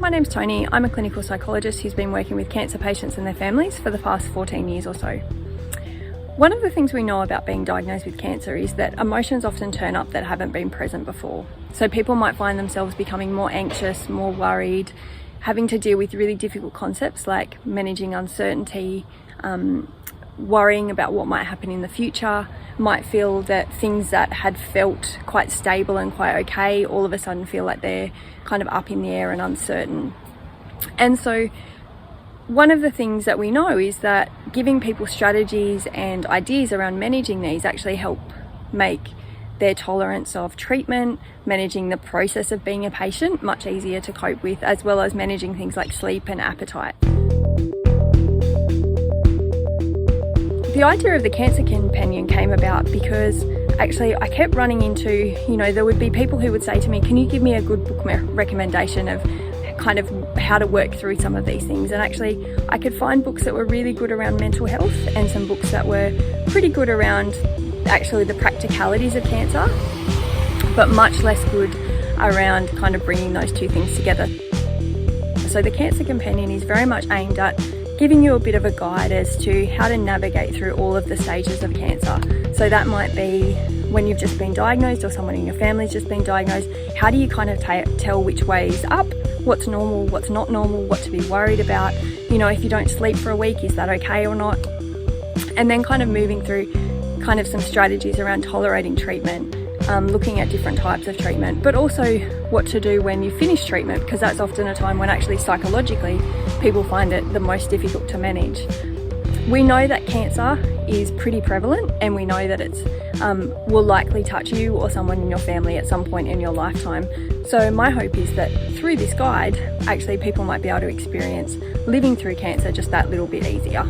My name's Toni. I'm a clinical psychologist who's been working with cancer patients and their families for the past 14 years or so. One of the things we know about being diagnosed with cancer is that emotions often turn up that haven't been present before. So people might find themselves becoming more anxious, more worried, having to deal with really difficult concepts like managing uncertainty, worrying about what might happen in the future, might feel that things that had felt quite stable and quite okay all of a sudden feel like they're kind of up in the air and uncertain. And so one of the things that we know is that giving people strategies and ideas around managing these actually help make their tolerance of treatment, managing the process of being a patient much easier to cope with, as well as managing things like sleep and appetite. The idea of the Cancer Companion came about because actually I kept running into, there would be people who would say to me, can you give me a good book recommendation of kind of how to work through some of these things? And actually I could find books that were really good around mental health and some books that were pretty good around actually the practicalities of cancer, but much less good around kind of bringing those two things together. So the Cancer Companion is very much aimed at giving you a bit of a guide as to how to navigate through all of the stages of cancer. So that might be when you've just been diagnosed or someone in your family's just been diagnosed. How do you kind of tell which way is up, what's normal, what's not normal, what to be worried about? If you don't sleep for a week, is that okay or not? And then kind of moving through kind of some strategies around tolerating treatment, looking at different types of treatment, but also what to do when you finish treatment, because that's often a time when actually psychologically people find it the most difficult to manage. We know that cancer is pretty prevalent, and we know that it's will likely touch you or someone in your family at some point in your lifetime. So my hope is that through this guide, actually people might be able to experience living through cancer just that little bit easier.